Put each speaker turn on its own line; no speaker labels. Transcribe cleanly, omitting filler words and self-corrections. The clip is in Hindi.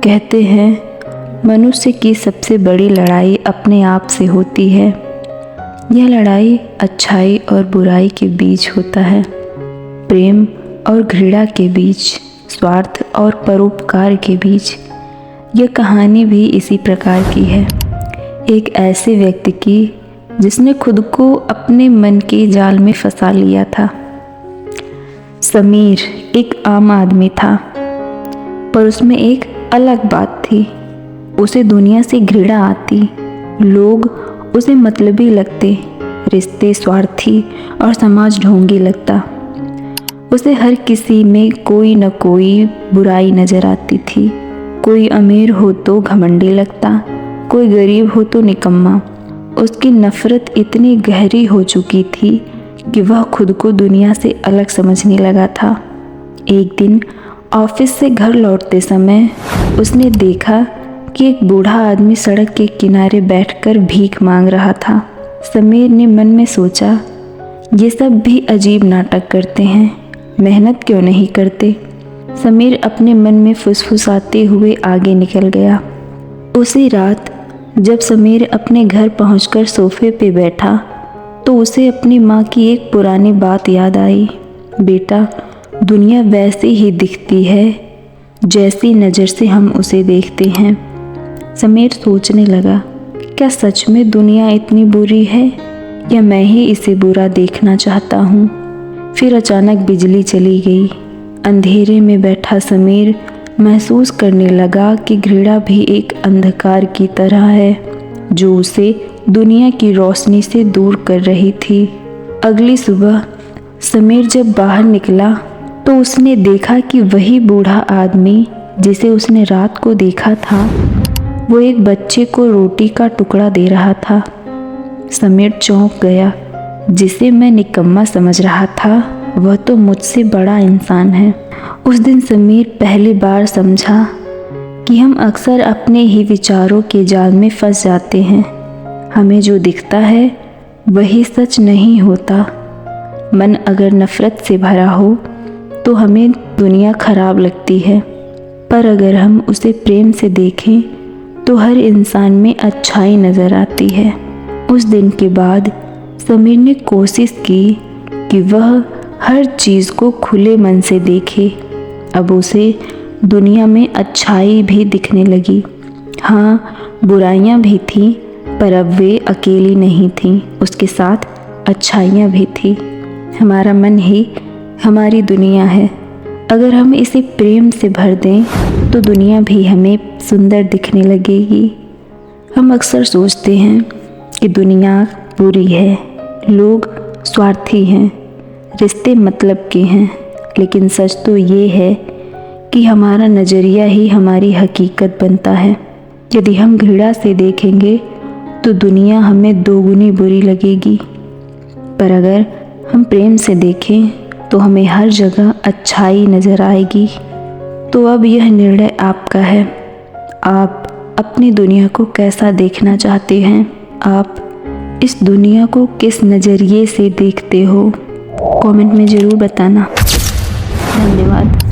कहते हैं मनुष्य की सबसे बड़ी लड़ाई अपने आप से होती है। यह लड़ाई अच्छाई और बुराई के बीच होता है, प्रेम और घृणा के बीच, स्वार्थ और परोपकार के बीच। यह कहानी भी इसी प्रकार की है, एक ऐसे व्यक्ति की जिसने खुद को अपने मन के जाल में फंसा लिया था। समीर एक आम आदमी था, पर उसमें एक अलग बात थी। उसे दुनिया से घृणा आती, लोग उसे मतलबी लगते, रिश्ते स्वार्थी और समाज ढोंगी लगता। उसे हर किसी में कोई न कोई बुराई नजर आती थी। कोई अमीर हो तो घमंडी लगता, कोई गरीब हो तो निकम्मा। उसकी नफरत इतनी गहरी हो चुकी थी कि वह खुद को दुनिया से अलग समझने लगा था। एक दिन ऑफिस से घर लौटते समय उसने देखा कि एक बूढ़ा आदमी सड़क के किनारे बैठकर भीख मांग रहा था। समीर ने मन में सोचा, ये सब भी अजीब नाटक करते हैं, मेहनत क्यों नहीं करते। समीर अपने मन में फुसफुसाते हुए आगे निकल गया। उसी रात जब समीर अपने घर पहुंचकर सोफे पे बैठा तो उसे अपनी माँ की एक पुरानी बात याद आई। बेटा, दुनिया वैसी ही दिखती है जैसी नज़र से हम उसे देखते हैं। समीर सोचने लगा, क्या सच में दुनिया इतनी बुरी है या मैं ही इसे बुरा देखना चाहता हूँ। फिर अचानक बिजली चली गई। अंधेरे में बैठा समीर महसूस करने लगा कि घृणा भी एक अंधकार की तरह है जो उसे दुनिया की रोशनी से दूर कर रही थी। अगली सुबह समीर जब बाहर निकला तो उसने देखा कि वही बूढ़ा आदमी जिसे उसने रात को देखा था, वो एक बच्चे को रोटी का टुकड़ा दे रहा था। समीर चौंक गया। जिसे मैं निकम्मा समझ रहा था वह तो मुझसे बड़ा इंसान है। उस दिन समीर पहली बार समझा कि हम अक्सर अपने ही विचारों के जाल में फंस जाते हैं। हमें जो दिखता है वही सच नहीं होता। मन अगर नफ़रत से भरा हो तो हमें दुनिया खराब लगती है, पर अगर हम उसे प्रेम से देखें तो हर इंसान में अच्छाई नज़र आती है। उस दिन के बाद समीर ने कोशिश की कि वह हर चीज़ को खुले मन से देखे। अब उसे दुनिया में अच्छाई भी दिखने लगी। हाँ, बुराइयाँ भी थीं, पर अब वे अकेली नहीं थीं, उसके साथ अच्छाइयाँ भी थीं। हमारा मन ही हमारी दुनिया है। अगर हम इसे प्रेम से भर दें तो दुनिया भी हमें सुंदर दिखने लगेगी। हम अक्सर सोचते हैं कि दुनिया बुरी है, लोग स्वार्थी हैं, रिश्ते मतलब के हैं, लेकिन सच तो ये है कि हमारा नज़रिया ही हमारी हकीकत बनता है। यदि हम घृणा से देखेंगे तो दुनिया हमें दोगुनी बुरी लगेगी, पर अगर हम प्रेम से देखें तो हमें हर जगह अच्छाई नज़र आएगी। तो अब यह निर्णय आपका है। आप अपनी दुनिया को कैसा देखना चाहते हैं? आप इस दुनिया को किस नज़रिए से देखते हो? कमेंट में ज़रूर बताना। धन्यवाद।